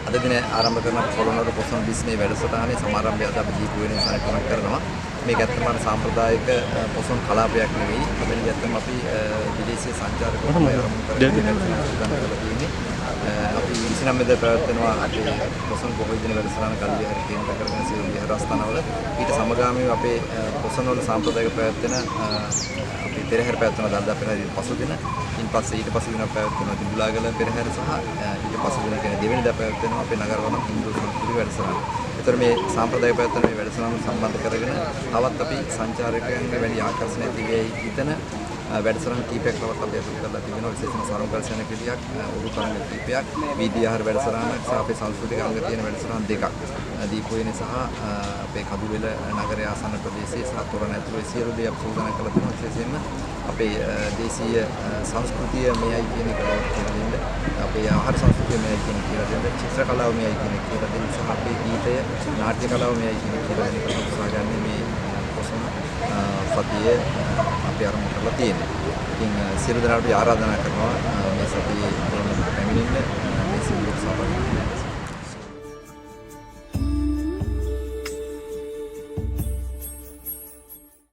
අද දින ආරම්භ කරන පොළොන්නරු පොසොන් බිස්නේ වැඩසටහනේ සමාරම්භය අද අපි දීපු වෙන නිසා කමෙන්ට් කරනවා. මේක ඇත්තම සාම්ප්‍රදායික පොසොන් කලාපයක් නෙවෙයි. මෙතන ඇත්තම අපි විදේශීය සංචාරකයන්ට ආරම්භ කරන්නේ. අපි 29 දා පැවැත්වෙනවා අපේ පොසොන් පොහොය දින වැඩසටහන කල්විහාර කේන්ද්‍ර කරගෙන සියලු විහාරස්ථානවල ඊට සමගාමීව අපේ පොසොන් වල සාම්ප්‍රදායික පැවැත්වෙන අපි පෙරහැර පැවැත්වෙන දල්දා පෙරහැර පසුදින ඊට පස්සේ දින පැවැත්වෙන දිඹුලාගල පෙරහැර සහ ඊට පස්සේ දින කියන්නේ දෙවෙනි දා පැවැත්වෙනවා අපේ නගරවන හින්දු සංස්කෘතික වැඩසටහන. ඒතර මේ සාම්ප්‍රදායික පැවැත්වෙන මේ වැඩසටහන සම්බන්ධ කරගෙන තවත් අපි සංචාරකයන්ගේ වැඩි ආකර්ෂණයක් තිබෙයි හිතන වැඩසටහන් කීපයක් තවත් අපි අසුරු කරලා තිබෙනවා. විශේෂයෙන්ම සරුංගල්සන කිලියක් උරු තරඟ කීපයක් වීදි ආහාර වැඩසටහනක් සහ අපේ සංස්කෘතික අංග තියෙන වැඩසටහන් දෙකක් දීපොයිනේ සහ අපේ කඳුවෙල නගරය ආසන්න ප්‍රදේශයේ සහ තොරණ ඇතුළේ සියලු දේ අපි සූදානම් කරලා තියෙනවා. විශේෂයෙන්ම අපේ දේශීය සංස්කෘතිය මෙයයි කියන එක කියලා දෙන්න අපේ ආහාර සංස්කෘතිය මෙයයි කියන කියලා දෙන්න චිත්‍ර කලාව මෙයයි කියන එක කියලා දෙන්න සහ අපේ ගීතය නාට්‍ය කලාව මෙයයි කියන එක කියලා දෙන්න උත්සාහ ගන්න මේ පොසොන සතියේ අපි ආරම්භ කරලා තියෙනවා. ඉතින් සියලු දෙනාට ආරාධනා කරනවා මේ සතියේ පැමිණෙන්න මේ සියලු සභාවට